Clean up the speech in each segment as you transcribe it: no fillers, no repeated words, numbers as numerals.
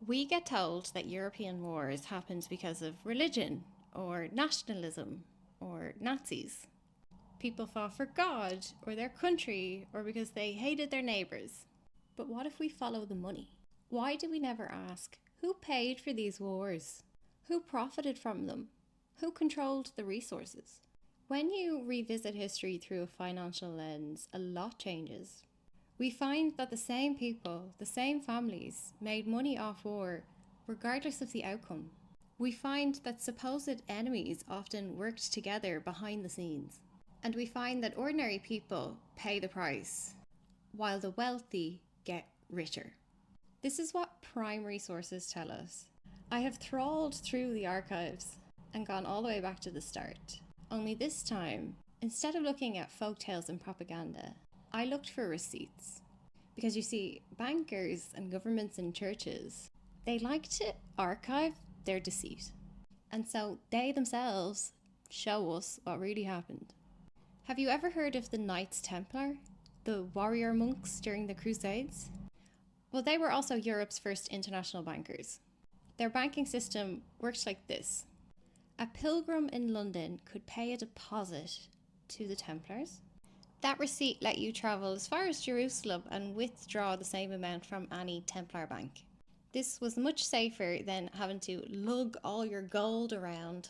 We get told that European wars happened because of religion, or nationalism, or Nazis. People fought for God, or their country, or because they hated their neighbours. But what if we follow the money? Why do we never ask who paid for these wars? Who profited from them? Who controlled the resources? When you revisit history through a financial lens, a lot changes. We find that the same people, the same families, made money off war regardless of the outcome. We find that supposed enemies often worked together behind the scenes. And we find that ordinary people pay the price, while the wealthy get richer. This is what primary sources tell us. I have trawled through the archives and gone all the way back to the start. Only this time, instead of looking at folktales and propaganda, I looked for receipts. Because you see, bankers and governments and churches, they like to archive their deceit. And so they themselves show us what really happened. Have you ever heard of the Knights Templar, the warrior monks during the Crusades? Well, they were also Europe's first international bankers. Their banking system worked like this. A pilgrim in London could pay a deposit to the Templars. That receipt let you travel as far as Jerusalem and withdraw the same amount from any Templar bank. This was much safer than having to lug all your gold around.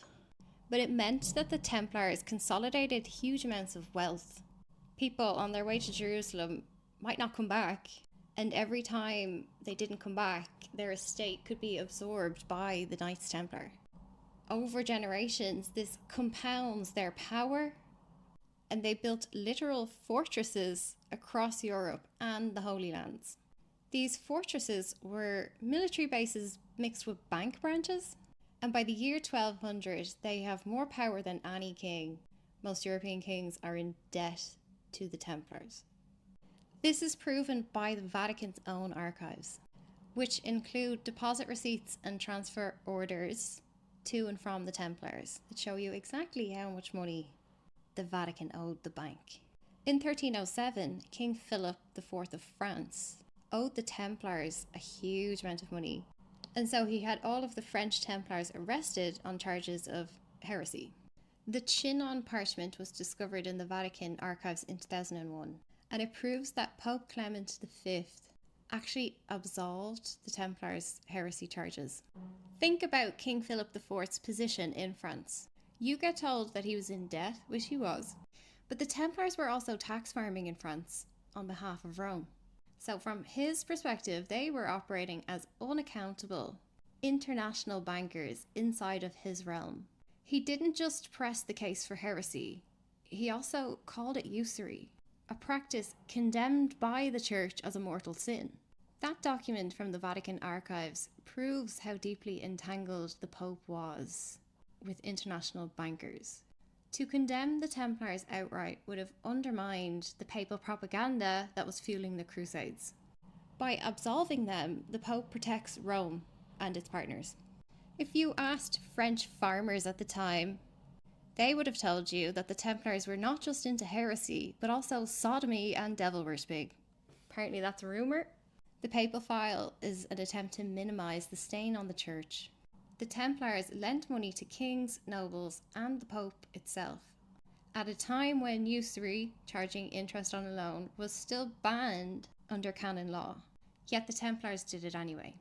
But it meant that the Templars consolidated huge amounts of wealth. People on their way to Jerusalem might not come back, and every time they didn't come back, their estate could be absorbed by the Knights Templar. Over generations, this compounds their power, and they built literal fortresses across Europe and the Holy Lands. These fortresses were military bases mixed with bank branches, and by the year 1200, they have more power than any king. Most European kings are in debt to the Templars. This is proven by the Vatican's own archives, which include deposit receipts and transfer orders to and from the Templars that show you exactly how much money the Vatican owed the bank. In 1307, King Philip IV of France owed the Templars a huge amount of money, and so he had all of the French Templars arrested on charges of heresy. The Chinon parchment was discovered in the Vatican archives in 2001, and it proves that Pope Clement V actually absolved the Templars' heresy charges. Think about King Philip IV's position in France. You get told that he was in debt, which he was, but the Templars were also tax farming in France on behalf of Rome. So from his perspective, they were operating as unaccountable international bankers inside of his realm. He didn't just press the case for heresy, he also called it usury, a practice condemned by the Church as a mortal sin. That document from the Vatican archives proves how deeply entangled the Pope was with international bankers. To condemn the Templars outright would have undermined the papal propaganda that was fueling the Crusades. By absolving them, the Pope protects Rome and its partners. If you asked French farmers at the time, they would have told you that the Templars were not just into heresy, but also sodomy and devil worshipping. Apparently that's a rumour. The papal file is an attempt to minimise the stain on the Church. The Templars lent money to kings, nobles, and the Pope itself, at a time when usury, charging interest on a loan, was still banned under canon law. Yet the Templars did it anyway.